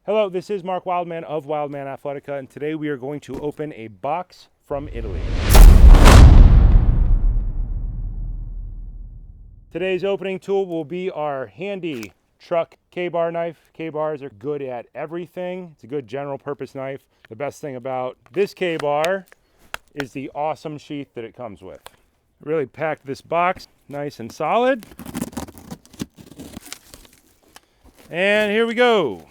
Hello, this is Mark Wildman of Wildman Athletica, and today we are going to open a box from Italy. Today's opening tool will be our handy truck K-bar knife. K-bars are good at everything. It's a good general purpose knife. The best thing about this K-bar is the awesome sheath that it comes with. Really packed this box nice and solid. And here we go.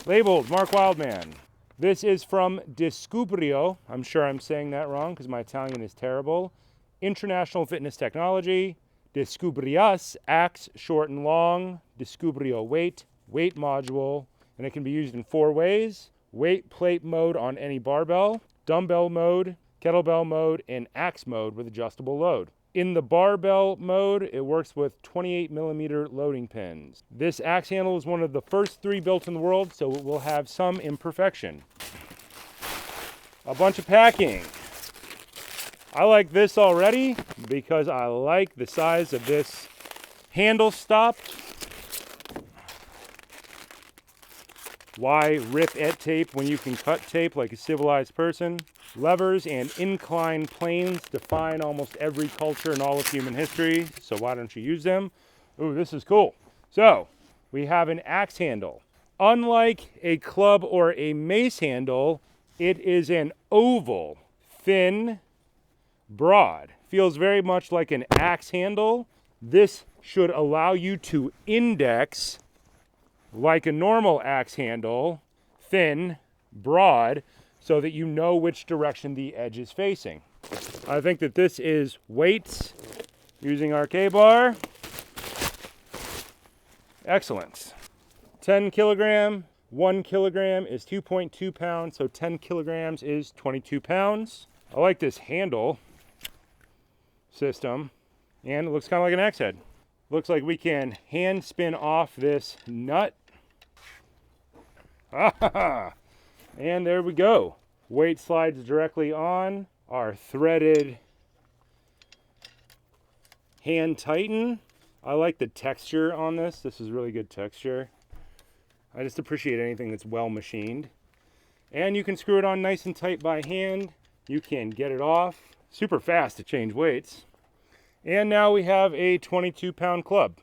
Labeled Mark Wildman. This is from DISCUBRIO. I'm sure I'm saying that wrong because my Italian is terrible. International Fitness Technology. DISCUBRIAS, axe, short and long. DISCUBRIO weight module. And it can be used in 4 ways. Weight plate mode on any barbell, dumbbell mode, kettlebell mode, and axe mode with adjustable load. In the barbell mode, it works with 28mm loading pins. This axe handle is one of the first 3 built in the world, so it will have some imperfection. A bunch of packing. I like this already because I like the size of this handle stop. Why rip at tape when you can cut tape like a civilized person? Levers and inclined planes define almost every culture in all of human history, so why don't you use them? Ooh, this is cool. So, we have an axe handle. Unlike a club or a mace handle, it is an oval, thin, broad. Feels very much like an axe handle. This should allow you to index like a normal axe handle, thin, broad, so that you know which direction the edge is facing. I think that this is weights using our K-bar. Excellent. 10 kilogram, 1 kilogram is 2.2 pounds, so 10 kilograms is 22 pounds. I like this handle system, and it looks kind of like an axe head. Looks like we can hand spin off this nut. And there we go. Weight slides directly on our threaded hand tighten. I like the texture on this. This is really good texture. I just appreciate anything that's well machined. And you can screw it on nice and tight by hand. You can get it off. Super fast to change weights. And now we have a 22-pound club.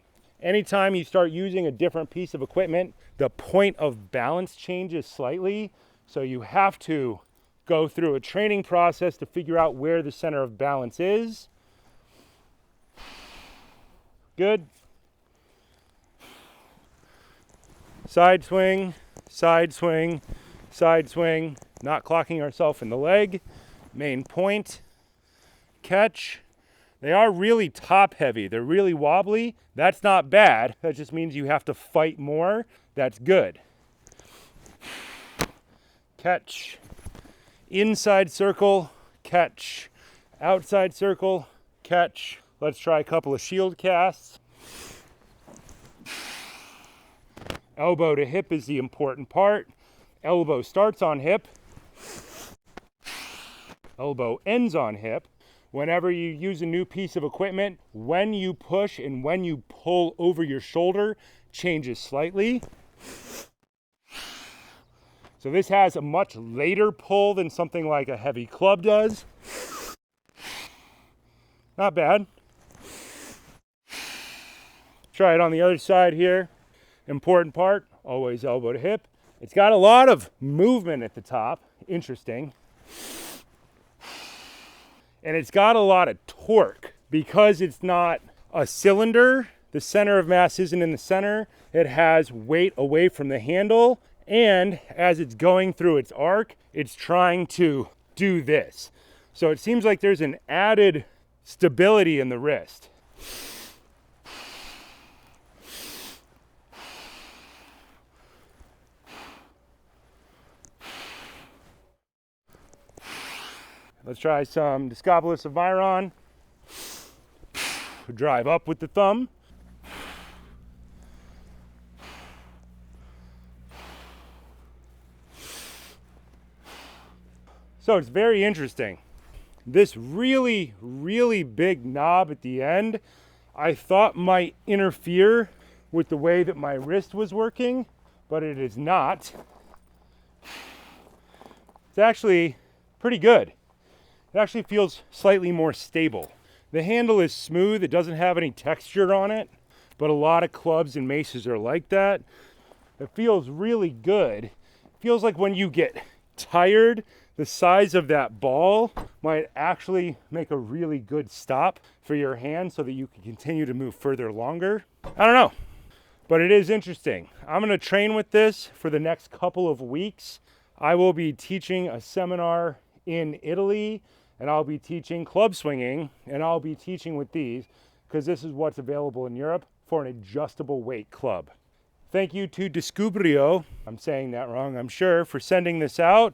Anytime you start using a different piece of equipment, the point of balance changes slightly. So you have to go through a training process to figure out where the center of balance is. Good. Side swing, side swing, side swing. Not clocking ourselves in the leg. Main point. Catch. They are really top heavy. They're really wobbly. That's not bad. That just means you have to fight more. That's good. Catch. Inside circle, catch. Outside circle, catch. Let's try a couple of shield casts. Elbow to hip is the important part. Elbow starts on hip. Elbow ends on hip. Whenever you use a new piece of equipment, when you push and when you pull over your shoulder changes slightly. So this has a much later pull than something like a heavy club does. Not bad. Try it on the other side here. Important part, always elbow to hip. It's got a lot of movement at the top. Interesting. And it's got a lot of torque. Because it's not a cylinder, the center of mass isn't in the center. It has weight away from the handle. And as it's going through its arc, it's trying to do this. So it seems like there's an added stability in the wrist. Let's try some DISCUBRIO of Viron. Drive up with the thumb. So it's very interesting. This really, really big knob at the end, I thought might interfere with the way that my wrist was working, but it is not. It's actually pretty good. It actually feels slightly more stable. The handle is smooth, it doesn't have any texture on it, but a lot of clubs and maces are like that. It feels really good. It feels like when you get tired, the size of that ball might actually make a really good stop for your hand so that you can continue to move further longer. I don't know, but it is interesting. I'm gonna train with this for the next couple of weeks. I will be teaching a seminar in Italy, and I'll be teaching club swinging, and I'll be teaching with these because this is what's available in Europe for an adjustable weight club. Thank you to DISCUBRIO, I'm saying that wrong, I'm sure, for sending this out.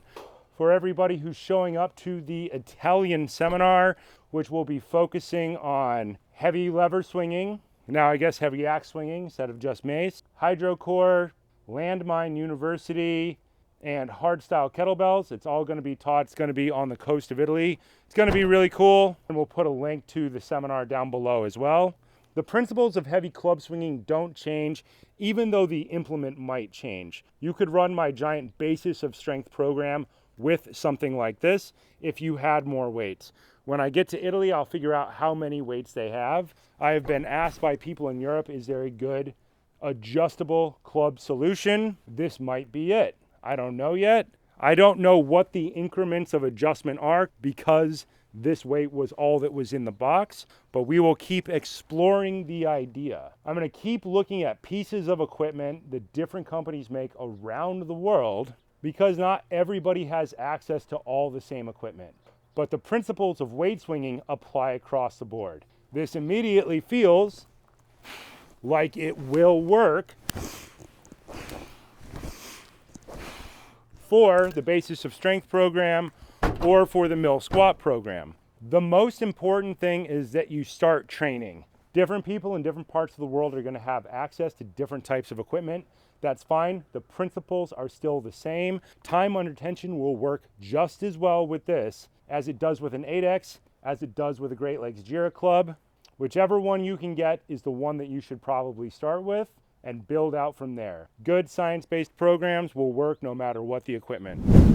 For everybody who's showing up to the Italian seminar, which will be focusing on heavy lever swinging, now I guess heavy axe swinging instead of just mace, HydroCore, Landmine University, and hardstyle kettlebells. It's all going to be taught. It's going to be on the coast of Italy. It's going to be really cool, and we'll put a link to the seminar down below as well. The principles of heavy club swinging don't change, even though the implement might change. You could run my giant basis of strength program with something like this if you had more weights. When I get to Italy, I'll figure out how many weights they have. I have been asked by people in Europe, is there a good adjustable club solution? This might be it. I don't know yet. I don't know what the increments of adjustment are because this weight was all that was in the box, but we will keep exploring the idea. I'm going to keep looking at pieces of equipment that different companies make around the world because not everybody has access to all the same equipment. But the principles of weight swinging apply across the board. This immediately feels like it will work for the basis of strength program or for the mill squat program. The most important thing is that you start training. Different people in different parts of the world are going to have access to different types of equipment. That's fine. The principles are still the same. Time under tension will work just as well with this as it does with an 8X, as it does with a Great Lakes Jira Club. Whichever one you can get is the one that you should probably start with and build out from there. Good science-based programs will work no matter what the equipment.